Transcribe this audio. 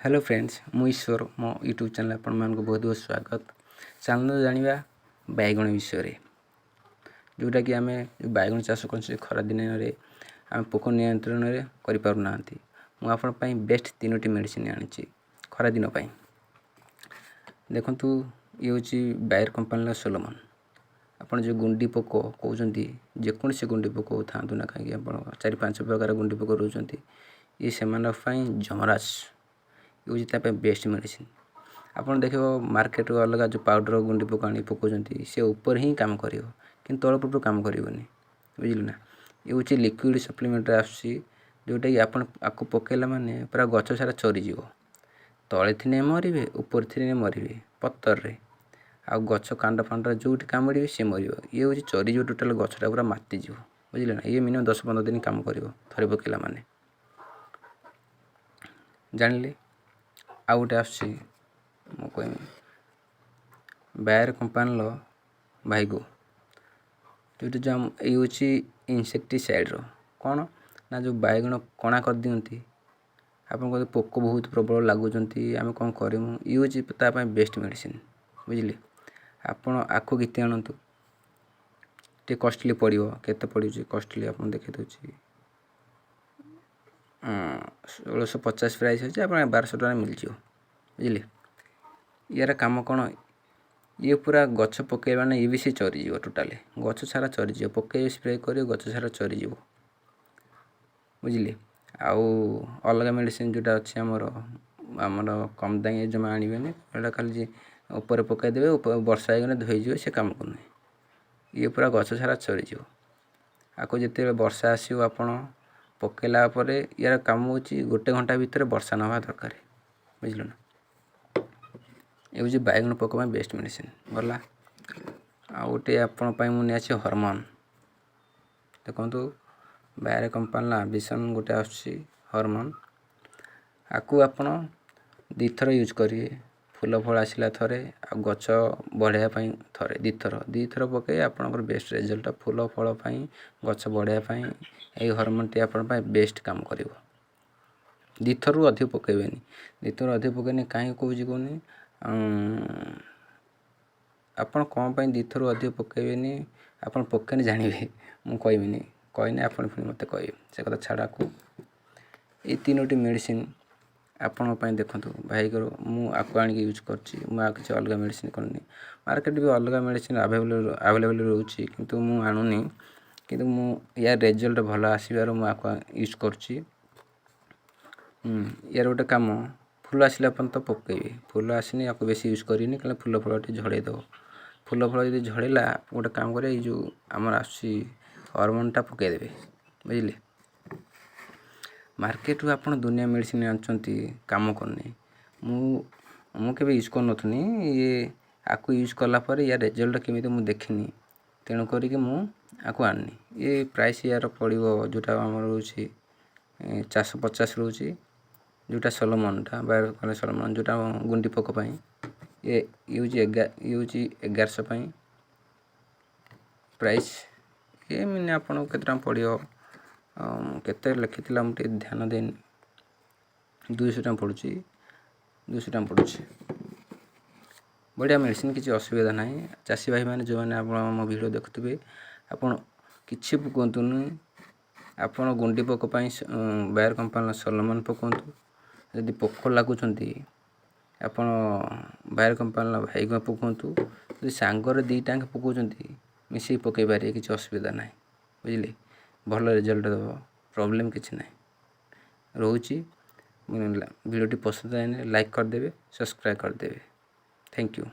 Hello friends मु ईश्वर मो YouTube channel आपण मान बहुत बहुत स्वागत। चैनल जानिबा बैगण विषय जोटा कि आम बैगण चाष कर खरा दिन आम पोक नियंत्रण कर पारना मुझे बेस्ट 3टी मेडिसिन आनी खरा दिन देखु ये हूँ बायर कंपनी सोलोमन। आपड़ जो गुंडी पोक कहते जेकोसी गुंडी पोक था ना कहीं 4-5 प्रकार गुंडी पोक रोच ये से जमराज यूज बेस्ट मेडिसिन। आपड़ देख मार्केट अलग जो पाउडर गुंडी पोक आनी पकाउं सी ऊपर ही काम कर कि तलपट काम करनी बुझे ना। ये हूँ लिक्विड सप्लीमेंट जोटा कि आपको पकेला माने पूरा गच सारा चरीज तले थी मरे ऊपर थी मरे पतर आ गच कांड फांड जो कामुड़ सी मर ये हूँ चरीज टोटाल गछटा पूरा मातीज बुझे ना। ये मिनिमम 10-15 दिन काम कर थे पकेला माने जानिले। आ गोटे कह बायर कंपनी भाईगो जो ये हूँ इनसेक्टिसाइड कौन ना जो बैगण कणा कर दिखती आपको पोक बहुत प्रबल लगुच आम कौन करूँ ये हूँ बेस्ट मेडिसिन बुझे। आपड़ आखु गीति आणतु टे कॉस्टली पड़ो केते पड़ो कॉस्टली आप देखी दूसरी 1650 प्राइस अच्छे आप 1200 टका मिल जाओ बुझे। यार कम कौन ये पूरा गछ पकईवा ये भी सी चरीज टोटाली गछ सारा चरीज पकई स्प्रे कर गछ सारा चरीज बुझे। आउ अलग मेडिसिन जोटा अच्छी आमर कम दाम जमा आने खाली ऊपर पकईदे वर्षा होगने धोईज से कम करना ये पूरा गछ सारा चरीज आपको जिते वर्षा आसो आप पकेला यार कम हो 1 घंटा भितर वर्षा ना दरकार बुझल ना। ये हूँ बैगण पोक बेस्ट मेडिसिन गला। आ गोटे आपण मुझे हॉर्मोन देखु बायर कंपनी विसन गोटे हॉर्मोन आपको आपण 2 थर यूज करेंगे फूल फल आसला थे आ गच बढ़ाई थे 2 थर पकई आपंकर बेस्ट रिजल्ट फूल फल गच बढ़ाई ये हॉर्मोन टी आप बेस्ट काम कर 2 थर अधिक पकईबेनि 2 थर अधिक पकईनि कहीं कौच कहनी आपड़ कौन 2 थर अधिक पकईबेनि आप पकेनि जानवे मुझे कहबिनी कहनी आप मत कह से कथा छाड़ा को ये 3टी मेडिसिन आपण देखु भाई मुझे आनी यूज कर किसी अलग मेडिसिन करनी मार्केट भी अलग मेडिसिन अवेलेबल रोचे किंतु मु आणुनी किंतु यार रिजल्ट भल आसबार मुझे यूज कर यार गोटे कम फूल आसला तो पकईबे फूल आसनी आपको बेसी यूज करनी कहीं फूल फल झड़ेद फूल फल जो झड़ेला गोटे काम कर जो आमर हार्मोनटा पकईदेवे बुझे। मार्केट रू आप दुनिया मेडिसिन आनुंट कम करनी मुझे यूज कर नी ये आपको यूज कलापर या रिजल्ट केमी मुझे देखनी तेणु करी मुझे आनी ये प्राइस यार पड़ो जोटा आम रोच 450 रोच जोटा सोलोमनटा बायर सोलोमन जोटा गुंडी पोक ये यूज 1100 प्राइस ये मैंने आपको केते पड़ो केते लिखी मुझे ध्यान देनी 200 टका पड़ू 200 टका पड़ू बढ़िया मेडिसिन किसी असुविधा ना। चाषी भाई मैंने जो मैंने मो वीडियो देखुए आपड़ कि पकातुनि आप गुंडी पोक बायर कंपनी सोलोमन पकातु जदि पोक लगुंट आप बायर कंपनी भाईग पकातु जो सांगर 2टा पकाउंट मिसिक पकई पारे किसी असुविधा ना बुझे। भल रिजल्ट दब प्रॉब्लम किसी ना रोची। वीडियो पसंद आए लाइक करदे सब्सक्राइब करदे। Thank you.